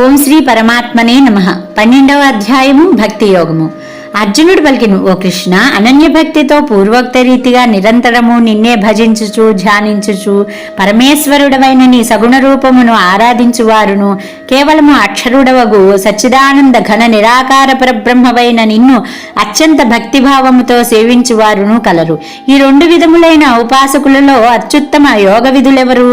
ఓం శ్రీ పరమాత్మనే నమః. 12వ అధ్యాయము భక్తి యోగము. అర్జునుడు పలికిను, ఓ కృష్ణ, అనన్య భక్తితో పూర్వోక్త రీతిగా నిరంతరము నిన్నే భజించుచు ధ్యానించుచు పరమేశ్వరుడవైన నీ సగుణ రూపమును ఆరాధించువారును, కేవలము అక్షరుడవగు సచ్చిదానంద ఘన నిరాకార పరబ్రహ్మవైన నిన్ను అత్యంత భక్తిభావముతో సేవించువారును కలరు. ఈ రెండు విధములైన ఉపాసకులలో అత్యుత్తమ యోగ విధులెవరు?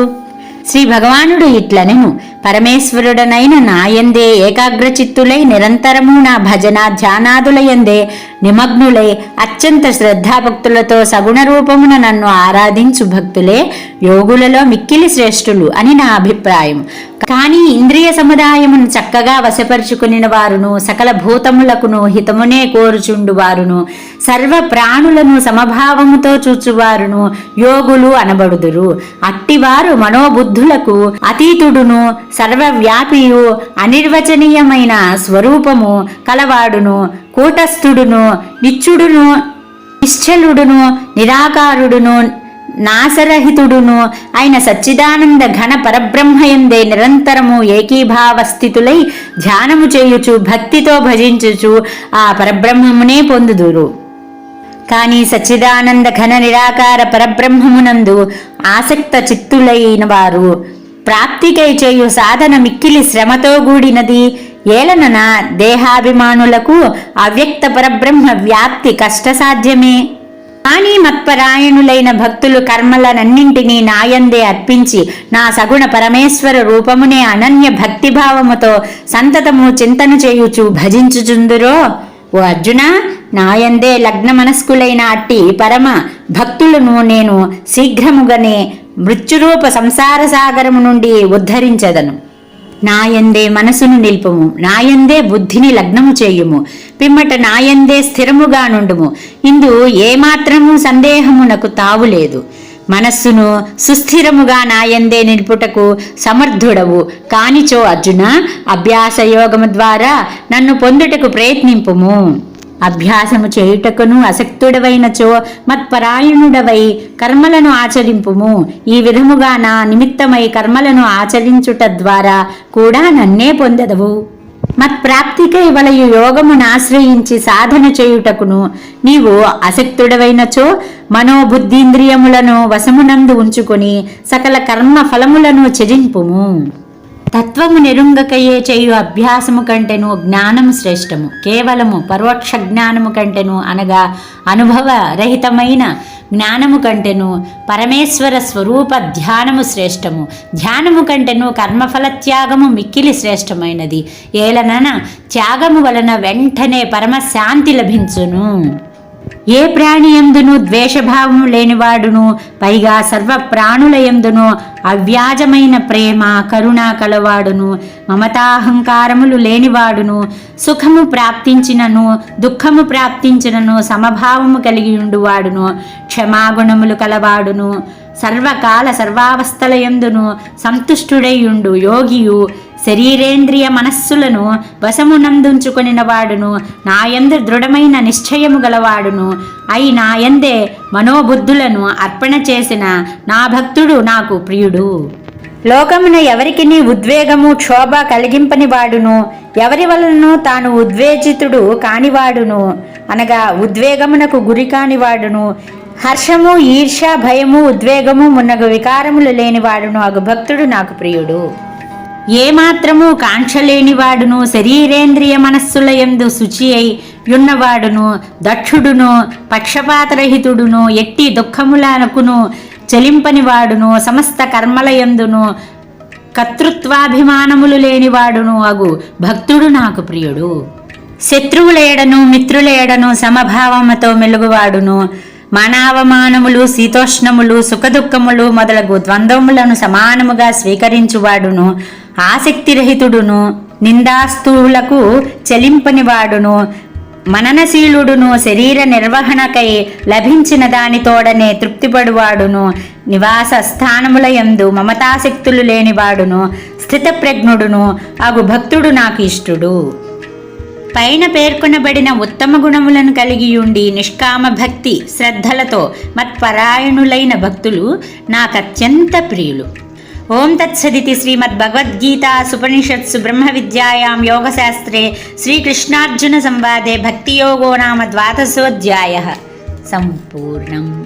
శ్రీ భగవానుడు ఇట్లనెను, పరమేశ్వరుడనైన నాయందే ఏకాగ్రచిత్తులై నిరంతరము నా భజన ధ్యానాదులయందే నిమగ్నులై అత్యంత శ్రద్ధాభక్తులతో సగుణ రూపమున నన్ను ఆరాధించు భక్తులే యోగులలో మిక్కిలి శ్రేష్ఠులు అని నా అభిప్రాయం. కానీ ఇంద్రియ సముదాయమును చక్కగా వశపరుచుకుని వారును, సకల భూతములకును హితమునే కోరుచుండు వారును, సర్వ ప్రాణులను సమభావముతో చూచువారును యోగులు అనబడుదురు. అట్టివారు మనోబుద్ధులకు అతీతుడును, సర్వవ్యాపియు, అనిర్వచనీయమైన స్వరూపము కలవాడును, కూటస్థుడును, నిత్యుడును, నిశ్చలుడును, నిరాకారుడును, నాశరహితుడును అయిన సచ్చిదానంద ఘన పరబ్రహ్మయందే నిరంతరము ఏకీభావస్థితులై ధ్యానము చేయుచు భక్తితో భజించుచు ఆ పరబ్రహ్మమునే పొందుదురు. కానీ సచ్చిదానంద ఘన నిరాకార పరబ్రహ్మమునందు ఆసక్త చిత్తులైన వారు ప్రాప్తికై చేయు సాధన మిక్కిలి శ్రమతో కూడినది. ఏలనన దేహాభిమానులకు అవ్యక్త పరబ్రహ్మ వ్యాప్తి కష్టసాధ్యమే. కానీ మత్పరాయణులైన భక్తులు కర్మలనన్నింటినీ నాయందే అర్పించి నా సగుణ పరమేశ్వర రూపమునే అనన్య భక్తిభావముతో సంతతము చింతన చేయుచు భజించుచుందురో. ఓ అర్జున, నాయందే లగ్న మనస్కులైన అట్టి పరమ భక్తులను నేను శీఘ్రముగానే మృత్యురూప సంసార సాగరము నుండి ఉద్ధరించెదను. నాయందే మనసును నిల్పుము, నాయందే బుద్ధిని లగ్నము చేయుము, పిమ్మట నాయందే స్థిరముగా నుండుము. ఇందు ఏమాత్రము సందేహమునకు తావులేదు. మనస్సును సుస్థిరముగా నాయందే నిల్పుటకు సమర్థుడవు కానిచో అర్జున, అభ్యాసయోగము ద్వారా నన్ను పొందుటకు ప్రయత్నింపుము. అభ్యాసము చేయుటకును అసక్తుడవైనచో మత్పరాయణుడవై కర్మలను ఆచరింపుము. ఈ విధముగా నా నిమిత్తమై కర్మలను ఆచరించుట ద్వారా కూడా నన్నే పొందెదవు. మత్ప్రాప్తికై వలయు యోగమును ఆశ్రయించి సాధన చేయుటకును నీవు అసక్తుడవైనచో మనోబుద్ధీంద్రియములను వశమునందు ఉంచుకొని సకల కర్మ ఫలములను త్యజింపుము. తత్వము నెరుంగకయే చేయు అభ్యాసము కంటెను జ్ఞానము శ్రేష్టము. కేవలము పరోక్ష జ్ఞానము కంటెను, అనగా అనుభవ రహితమైన జ్ఞానము కంటెను పరమేశ్వర స్వరూప ధ్యానము శ్రేష్టము. ధ్యానము కంటెను కర్మఫల త్యాగము మిక్కిలి శ్రేష్టమైనది. ఏలనన త్యాగము వలన వెంటనే పరమశాంతి లభించును. ఏ ప్రాణియందును ద్వేషభావము లేనివాడును, పైగా సర్వ ప్రాణులయందును అవ్యాజమైన ప్రేమ కరుణ కలవాడును, మమతాహంకారములు లేనివాడును, సుఖము ప్రాప్తించినను దుఃఖము ప్రాప్తించినను సమభావము కలిగి ఉండువాడును, క్షమాగుణములు కలవాడును, సర్వకాల సర్వావస్థలయందును సంతుష్టుడైయుండు యోగియు, శరీరేంద్రియ మనస్సులను వశమునందుంచుకొనిన వాడును, నాయందు దృఢమైన నిశ్చయము గలవాడును అయి నాయందే మనోబుద్ధులను అర్పణ చేసిన నా భక్తుడు నాకు ప్రియుడు. లోకమున ఎవరికి ఉద్వేగము క్షోభ కలిగింపని వాడును, ఎవరి వలనను తాను ఉద్వేజితుడు కానివాడును, అనగా ఉద్వేగమునకు గురి కానివాడును, హర్షము ఈర్ష్య భయము ఉద్వేగము మున్నగు వికారములు లేనివాడును అగు భక్తుడు నాకు ప్రియుడు. ఏమాత్రము కాంక్షలేనివాడును, శరీరేంద్రియ మనస్సుల యందు శుచి అయి యున్నవాడును, దక్షుడును, పక్షపాతరహితుడును, ఎట్టి దుఃఖములకును చలింపనివాడును, సమస్త కర్మలయందును కర్తృత్వాభిమానములు లేనివాడును అగు భక్తుడు నాకు ప్రియుడు. శత్రువులేడను మిత్రులేడను సమభావముతో మెలుగువాడును, మానవమానములు శీతోష్ణములు సుఖదుఖములు మొదలగు ద్వంద్వములను సమానముగా స్వీకరించువాడును, ఆసక్తిరహితుడును, నిందాస్తువులకు చలింపనివాడును, మననశీలుడును, శరీర నిర్వహణకై లభించిన దానితోడనే తృప్తిపడువాడును, నివాస స్థానముల యందు మమతాశక్తులు లేనివాడును, స్థితప్రజ్ఞుడును అగు భక్తుడు నాకు ఇష్టుడు. పైన పేర్కొనబడిన ఉత్తమ గుణములను కలిగియుండి నిష్కామ భక్తి శ్రద్ధలతో మత్పరాయణులైన భక్తులు నాకత్యంత ప్రియులు. ఓం తత్సదితి శ్రీమద్భగవద్గీతాసుపనిషత్సు బ్రహ్మవిద్యాయాం యోగశాస్త్రే శ్రీకృష్ణార్జున సంవాదే భక్తియోగో నామ ద్వాదశోऽధ్యాయः సంపూర్ణం.